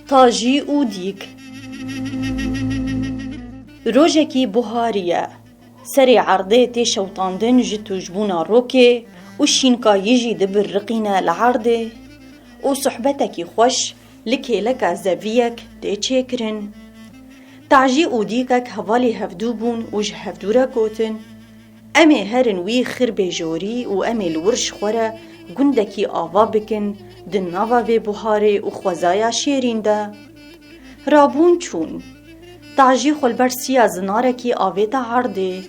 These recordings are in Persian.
تاجی و دیک. روژکی بوهاریه سری عرضه تی شوطاندن جتو جبونا روکه و شینکایی جی دبر رقینه لعرضه و صحبتکی خوش لکه لکه زویک تی چکرن. تعجی و دیکک هوالی هفدو بون و جه هفدوره کوتن. امی هرن وی خرب جوری و امی الورش خوره گندکی آوا بکن دن ناوا وی بوهاره و خوزایا شیرین ده. رابون چون تعجی خلبر سیا زنارکی آویتا عرده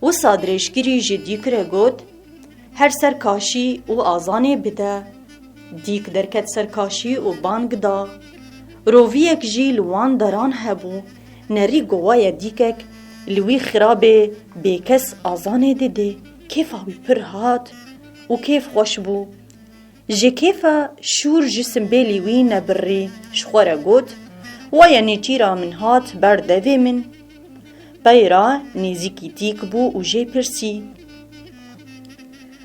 و صادرشگیری جدی کره گود هر سرکاشی و آزانه بده. دیک درکت سرکاشی و بانگ دا. روویک جی لوان دران هبو نری گوای دیکک لوی خرابه بیکس آزانه دیده کیفا وی پر هات و کیف خوش بو. جه کیفا شور جسم بیلی وی نبری شخوره گود ویا نیچیرا من هات بردوه من. بیرا نیزیکی دیک بو و جه پرسی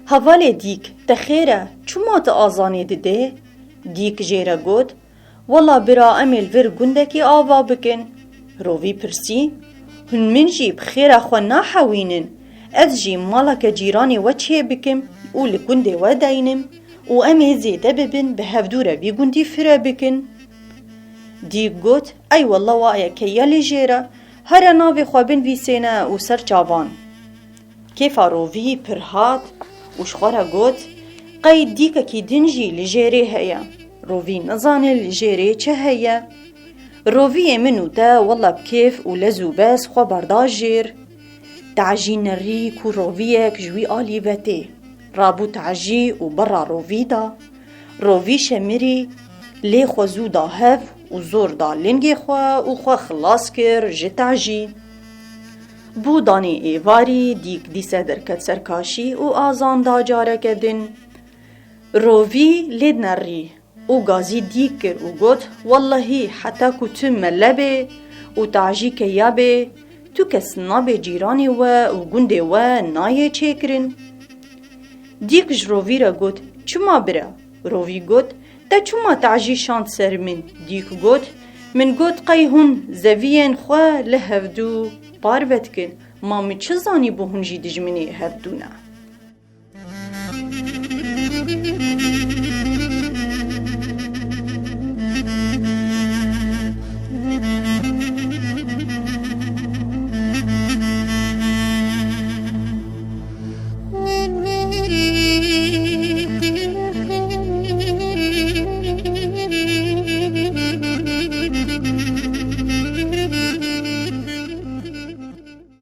حواله دیک تخیره چوما تا آزانه دیده؟ دیک جیره گود والله برا امیل ور گندکی آوا بکن. روی پرسی هن من جی بخیره خو ناحوینن از جی مالک جیرانی و چه بکم و لگنده و داینم و امی زیده ببین به هفدوره بی گندی فره بکن. دیک گود ای والله وایا که یلی جیره هر ناوی خوابن وی سینه و سر چاوان. کیفا روی پرهات و شخوره گود قید دیکه کی دنجی لجیره هیا. روی نزانه لجیره چه هیا. روی منو ده والله بکیف و لزو بس خو برداج جیر. تعجی نری کو رویک جوی آلی بته. رابو تعجی و برا روی دا. روی شمیری لی خوزو دا هف و زور دا لنگی خوا و خوا خلاص کر جه تعجی. بو دانی ایواری دیک دیسه درکت سرکاشی و آزان دا جاره کدن. روی لید نری و گازی دیک کر و گوت واللهی حتی که تو ملبه و تعجی که یابه تو کس نابه جیرانی و گنده و نایه چه کرن. دیک جروی را گوت چما بره؟ روی گوت تا چما تعجی شاند سر من. دیک گوت من گوت قیهون زوین خواه لهفدو پاروت کن ما می چه زانی بو هنجی دجمنی هفدونه.